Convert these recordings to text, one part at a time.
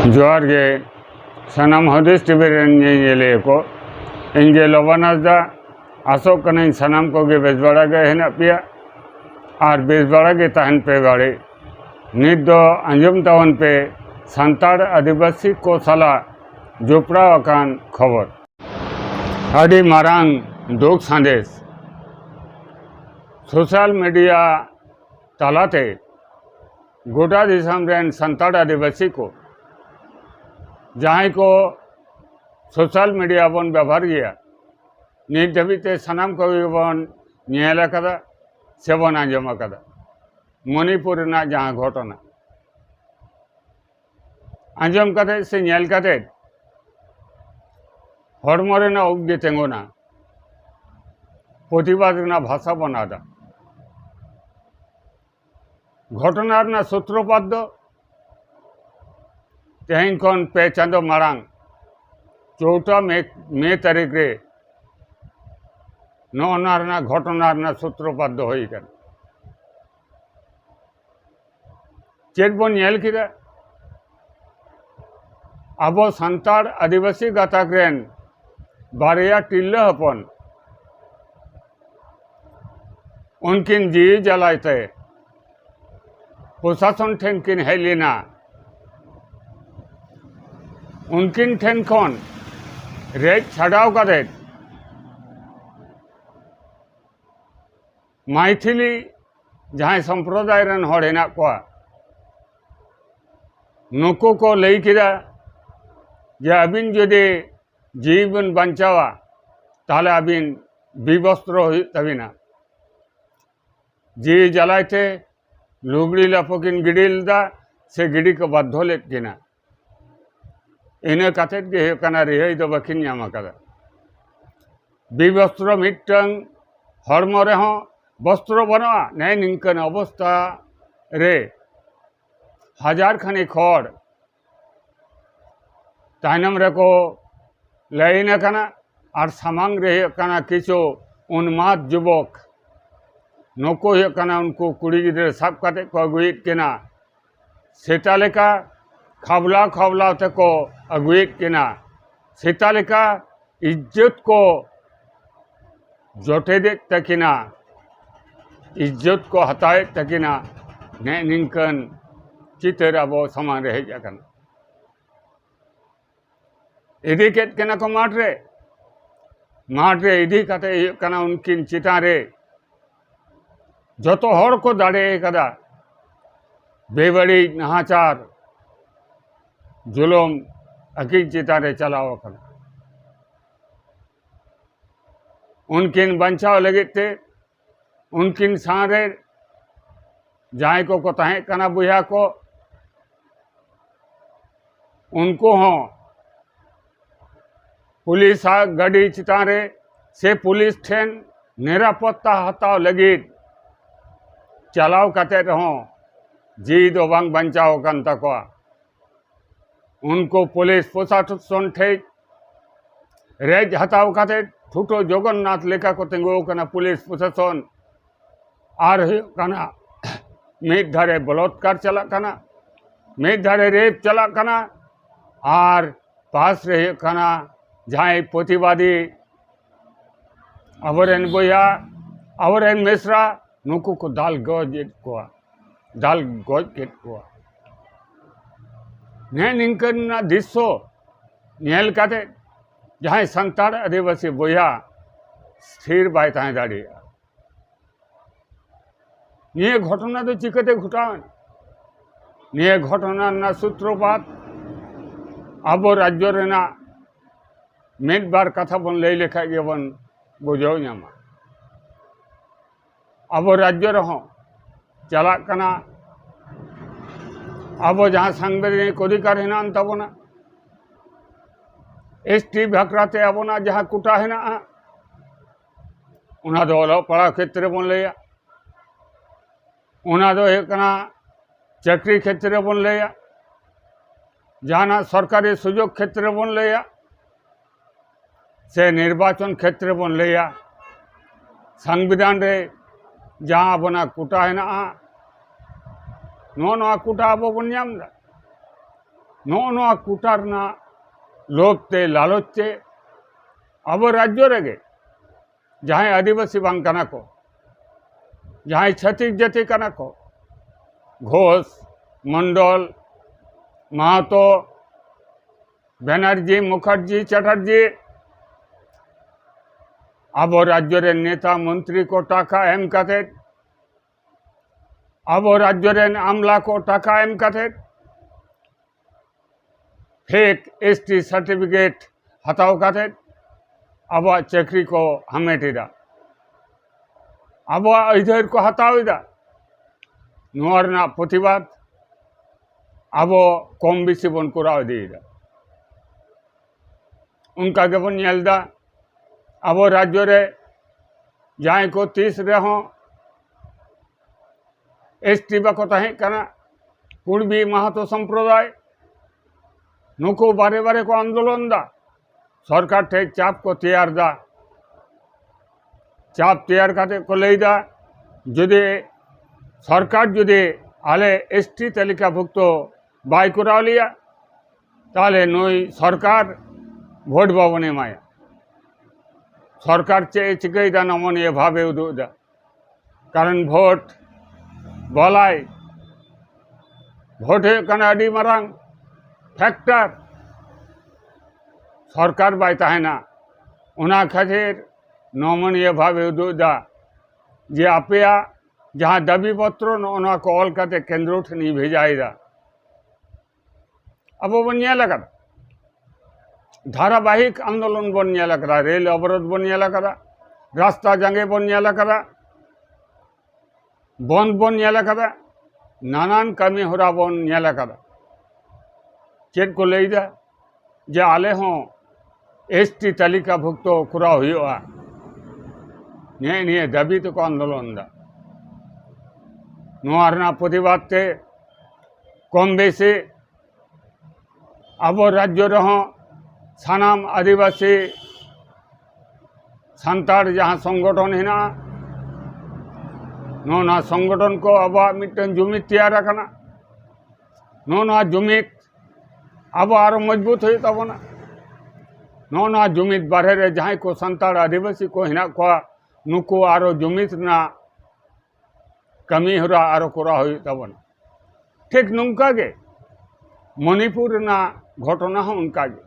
जोहार गे सानाम हदिस TV rain ñeñele ko इंगे लबानास दा आसोक कनाई सानाम को गे बेस बड़ा गे हेना पिया और बेस बड़ा गे तहन पे बाड़े नित दो अंजुम तावन पे सांताड़ आदिवासी को साला जोपड़ा अकान खबर आदि मारांग दुख संदेश सोशल मीडिया तालाते गोटा दिसम रेन सांताड़ आदिवासी को जहाँ को सोशल मीडिया बन व्यवहार गया नित धाबीते सानाम को बन नेल कदा से बन आंजम कदा मणिपुर ना जहाँ घटना आंजम कते से नेल कते हड़मो रेना उबगे तेंगोना प्रतिबाद रेना भाषा बनादा घटना रेना सूत्रपात दो तेहन खन पे चांदो मारांग 4 मे तारीख रे नौना घटना सूत्रपात दो होई कन चेक बन नेल किदा आबो सांताड़ आदिवासी गाताक रेन बारिया टिल्ला हपन उनकिन जी जलाते प्रशासन ठेन किन हेलिना उनकिन ठेन खन रेज छाड़ाव कदे मैथिली जहाँ संप्रदाय रन हड़ हेना कोआ नुकु को लई किदा जे अबिन जदि जीवन बचावा ताहले अबिन विवस्त्र हुई तबिना जी जलाते लुगड़ी लापोकिन गिडिलदा से गिडी को बाध्य लेद किना इना कतेत गे कना रिहाई दो बाकिन नाम कदा विवस्त्र मिटंग हड़मो रे हों वस्त्र बनवा नै निंकन अवस्था रे हजार खानी खड़ तायनम रेको लैन कना और सामांग रे कना किछु उन्माद युवक नुको कना उनको कुड़ी गिद्रा सब कते को अगुयेद किना सेटा लेका खावला खावला तको अगुयेद किना सेटा लेका इज्जत को जोटे दे तकिना इज्जत को हताए तकिना ने निंकन चितर अबो समान रह जाकन इदी केत केना को माठ रे इदी कते कना उनकिन चिता रे जतो हड़ को दाड़े कदा बेबड़ी नहाचार जुलुम अकीन चिता रे चलाओ कना उनकिन बंचाव लगते उनकिन सारे जाए को तहे कना बुया को उनको हों पुलिस गाड़ी चितारे से पुलिस ठेन निरापत्ता हताव लगी चलाव कते रहो जी दो बांग बंचाव कन तकवा उनको पुलिस प्रशासन ठे रेज हताव कते ठूठो जगन्नाथ लेखा को तेंगो कना पुलिस प्रशासन आर कना मिद धारे बलात्कार चला कना मिद धारे रेप चला कना और पास रहे कना जहाँ प्रतिवादी अवरेन बोया अवरेन मिश्रा नुकु को दाल गज को ने निंकन दिसो नेल काते जहाँ सांताड़ आदिवासी बोया स्थिर बाय ताहे दाड़िया निये घटना तो चिकते घटावन निये घटना ना सूत्रपात आबो राज्य रेना मिद बार कथा बन लई लेखा गे बन बुझो नामा आबो राज्य रहो चला कना आबो जहाँ सांविधानिक अधिकार हेना तबना एसटी भाकराते आबोना जहाँ कुटा हेना उना दो ऑल पढ़ा क्षेत्र बन लिया उना दो चाकरी क्षेत्र बन लिया जहाँ सरकारी सुजोग क्षेत्र बन लिया से निर्वाचन क्षेत्र बन लिया संविधान रे जहाँ बना कुटा हेना नो कुटा अब बन नोआ कूटारना लोभते लालचते अब राज्य रेगे जहाँ आदिवासी बांग कना को जहाँ छत्तीस जाति कना को घोष मंडल महतो बनर्जी मुखर्जी चटर्जी अब राज्य रे नेता मंत्री को टाका एम कते अब राज्य रे आमला को टाका एम कते फेक एसटी सर्टिफिकेट हताव कते अब चक्री को हमेटीदा अब इधर को हतावीदा नोरना प्रतिवाद अब कम बेसि बन कराव दीदा उनका के बन नेलदा अब राज्य रे जहाँ को 30 रहो एसटी बाको तहें कना कुड़बी महतो संप्रदाय नुको बारे बारे को आंदोलन दा सरकार ठे चाप को तैयार दा चाप तैयार करते को लईदा जुदे सरकार जुदे आले एसटी तालिकाभुक्त बाय कराव लिया ताले नई सरकार भोट बाबने माया सरकार चे चिकईदा नमनीय भावे उदुदा कारण भोट बलाई भोट कना अडी मारांग फैक्टर सरकार बाय ताहेना उना खातिर नमनीय भावे उदुदा जे आपेया जहाँ दाबी पत्र ना को ऑल करते केंद्र ठनी भेजाईदा अब बन लगा धारावाहिक आंदोलन बन लगा रेल अवरोध बन लगा रास्ता जंगे बन लगा बंद बन लगा नानान कमी होरा बन लगा चेक को लईदा जे आले हों एसटी तालिकाभुक्त करा हुआ निये दाबी तो को आंदोलन दा नोआरना प्रतिवाद ते कम बेसी अब राज्य रहो सानाम आदिवासी सांतार जहाँ संगठन हेना नोना संगठन को अब मिट्टन जुमित तैयार रखना नोना जुमित अब आरो मजबूत हो तबना नोना जुमित बारे रे जहाँ को सांतार आदिवासी को हेना को नुको आरो जुमित ना कमी होरा आरो कोरा हो तबना ठीक नुका गे मणिपुर ना घटना हो उनका गे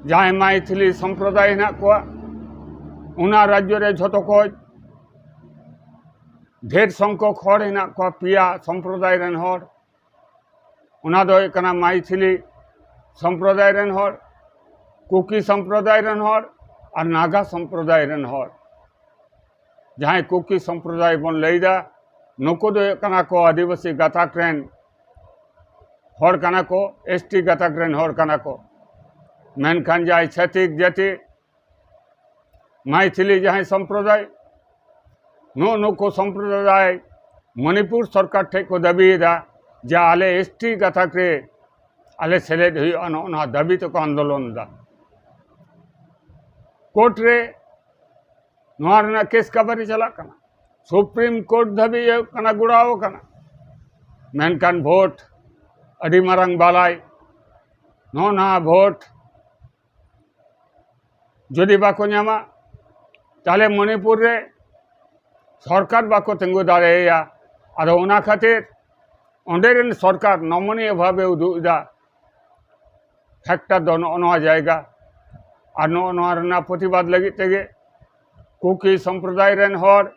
जहाँ मैथिली संप्रदाय हेना को उना राज्य रे झोतो को ढेर संख्यक हर हेना को पिया संप्रदाय रेन हर उना दो कना मैथिली संप्रदाय रेन हर कुकी संप्रदाय रेन हर और नागा संप्रदाय रेन हर जहाँ कुकी संप्रदाय बन लईदा नुको दो कना को आदिवासी गाताक रेन हर कना को एसटी गाताक रेन हर कना को मेनखान जहाँ छत्तीस जाति मैथिली जहाँ संप्रदाय नुको संप्रदाय मणिपुर सरकार ठेक को दाबीदा जा आले एसटी गाताक रे आले सेलेद हुई दाबी तो को आंदोलन दा कोर्ट रे नोआरना केस कबारी चला कना सुप्रीम कोर्ट धाबी कना गुड़ाओ कना मेनखान भोट अडी मारांग बालाई नोना भोट जदि बाको नामा ताले मणिपुर रे सरकार बाको तिंगु दाड़ेया आदो उना खातिर अंडेरेन सरकार नमनीय भावे उदुदा फैक्टर दो नोआ जाएगा और नोआ प्रतिवाद लगी तेगे कुकी संप्रदाय रेन हर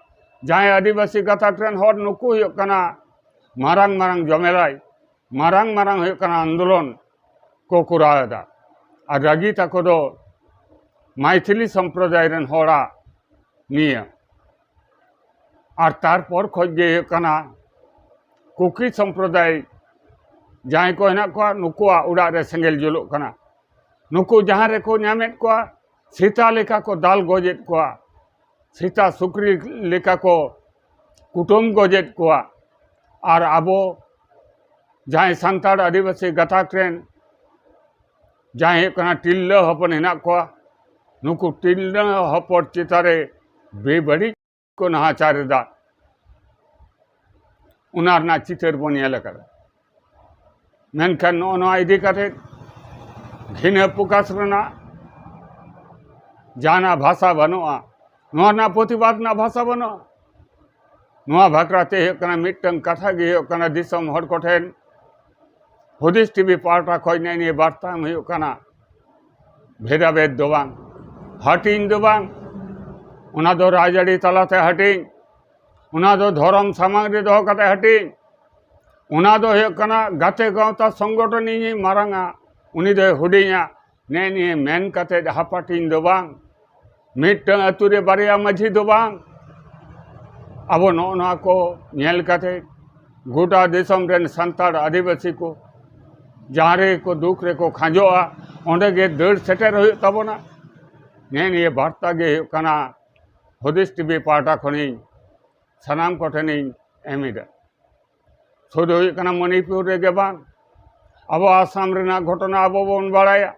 जहाँ आदिवासी गाताक रेन हर नुकु हुयकना मारांग मारांग जमेलाई मारांग मारांग हुयकना आंदोलन को कुरादा और रागी ताको दो मैथिली संप्रदाय रेन हरा निया और तारपर खोजे हुयकना कुकी संप्रदाय जहाँ को हेना को नुकुआ उड़ा रे सेंगेल जुलुक कना नुकु जहाँ रे को नामेत को सीता लेका को दाल गोजेत को सीता सुक्री लेका को कुटुम गोजेत को और आबो जहाँ सांतार आदिवासी गाताक रेन जहाँ कना टिल्ला हपन हेना को नुकु टिल्ला हपर चितारे बेबड़ी को नहाचार दा उनारना चितर बनिया लगा मेनखान नोआ इदी काते घिना प्रकाश रना जाना भाषा बनोआ नोना प्रतिबाद ना भाषा बनोआ नोआ भाकराते हेकना मिटन कथा गे हेकना दिसम हर कोठेन हुदिस टीवी पार्टा खोजने ने वार्ता में हेकना भेदाभेद दो बांग हटिंग दो बांग उना दो राजड़ी तलाते हटिंग उना दो धर्म सामांग रे दो कते हटिंग उना दो हेकना गाते गावता संगठन नी मारांगा उनी दो हुडिया ने ने मेन कते हापाटिंग दो बांग मिटन अतुरे बारिया मझी दो बांग अब नोना को नेल कते गोटा देशम रेन संताड़ आदिवासी को जहाँ को दुख रे को खांजोआ ओंडे गे दड़ सेटर हो तबोना ने ये वार्ता गे कना हुदिस टीवी पार्टा खनी सनाम कोठेनी एमिदा शुधु कना मणिपुर रे गे बांग अब आसाम रेना घटना अब बन बाड़ाया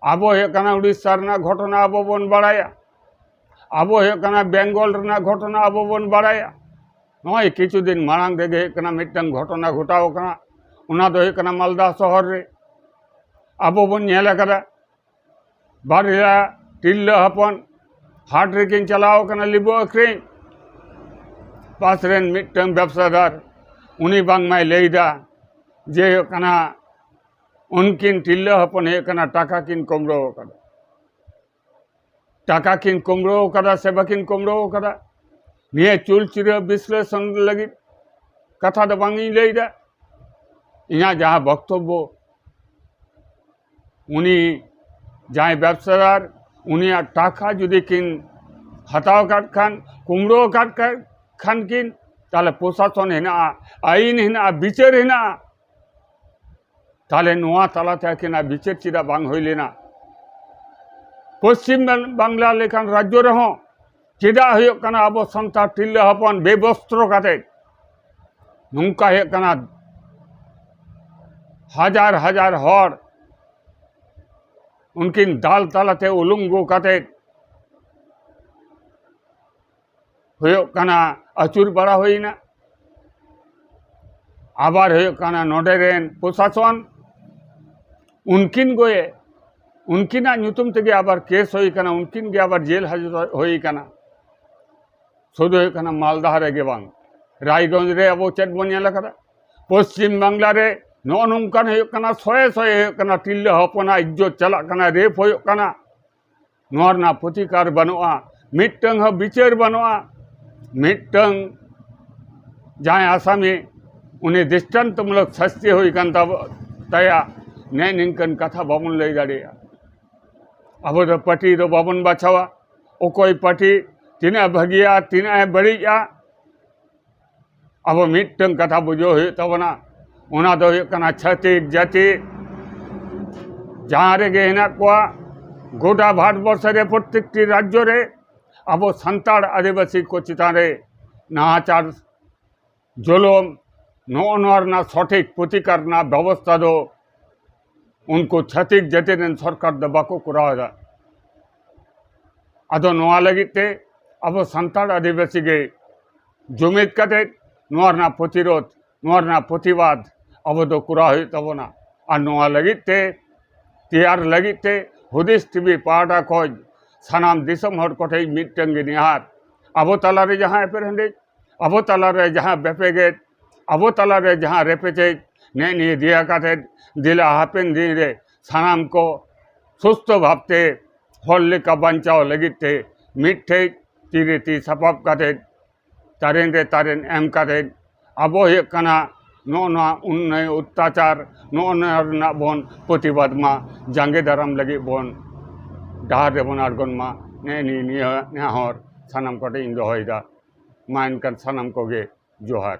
अब हेकना उड़ीसा रेना घटना अब बन बाड़ाया अब हेकना बेंगल रेना घटना अब बन बाड़ाया नय किछु दिन मांग रे हेकना मिटन घटना घटाव कना उना दो हेकना मालदा शहर रे अब बन नेल कदा बारिया टिल्ला हपन हाट रे किन चलाव कना लिबो अक्रिंग पास रेन मिटन व्यवसादार उनी बांग माय लेदा जे हेकना उनकिन टिल्ला हपन हेकना टाका किन कुमड़ो कदा टाका किन कुमड़ो कदा से बकिन कुमड़ो कदा निये चुलचिरा विश्लेषण लगी कथा दो बांगी लेदा इना जहाँ वक्तव्य उनी जहाँ व्यवसादार उनी टाका जुदी किन हताव काट खान कुमड़ो काट खान किन ताले प्रशासन हेना आईन हेना बिचार हेना ताले नोआ तालाते किना बिचार चिदा बांग होइलेना पश्चिम बांग्ला लेखान राज्य रहो चिदा हुयुग कना अब संतार टिल्ला हपन बेवस्त्र काते नुंका हुयुग कना हजार हजार हर उनकिन दाल तालाते उलुंगो काते हुयुग कना अचुर बड़ा होइना आबार हुयुग कना नोडे रेन प्रशासन उनकिन गोये उनकिना नुतुम तेगे आबार केस होई कना उनकिन गे आबार जेल हाजिर होई कना शुधु हुयुग कना मालदा रे गे बांग रायगंज रे अब चेद बन नेल कदा पश्चिम बांग्ला रे नो नोंकान हुयुग कना सोए सोए हुयुग कना टिल्ला हपना इज्जत चला कना रेप हुयुग कना नोर ना प्रतिकार बनोआ मिटंग ह बिचार बनोआ मिटंग जहाँ आसामी उन्हें दृष्टांतमूलक शास्ति हुई कन तया ने निंकन कथा बाबन लई दाड़िया अब तो पटी तो बाबन बाछावा ओ कोई पटी तीना भगिया तीना बड़िया अब मिटंग कथा बुझो हुई तबना उना दो हुयुग कना छत्तीस जाति जहाँ रे गे हेना कोआ गोटा भारतवर्ष रे प्रत्येकटी राज्य रे अब संताड़ आदिवासी को चितान रे नाचार जुलुम नोनर ना सठिक प्रतिकार ना व्यवस्था दो उनको छत्तीस जाति रेन सरकार द बाको कुरादा अदो नोआ लगिते अब संताड़ आदिवासी गे जुमिद कते नोर ना प्रतिरोध नोर ना प्रतिवाद अब दो कुरा हुई तबना आ नोआ लगिते तैयार लगिते हुदिस टीवी पार्टा खोज सानाम दिसम हर कोठे मिटंग निहार अब तलारे जहाँ एपेरेंडे अब तलारे जहाँ बेपेगे अब तलारे जहाँ रेपेचे ने निये दिया काते दिला हापेन दिन रे सानाम को सुस्त भावते हल्ले का बंचाव लगिते मिठे तीरे ती सपाप काते तारेन रे तारेन एम काते अब हुयुग कना नोना उन्नय अत्याचार नोना ना बोन प्रतिबाद मा जांगे दाराम लगी बोन डाहर रे बोन आड़गोन मा ने नि निया हर सानाम कोटे इन दोहयदा मा इनकान सानाम को गे जोहार।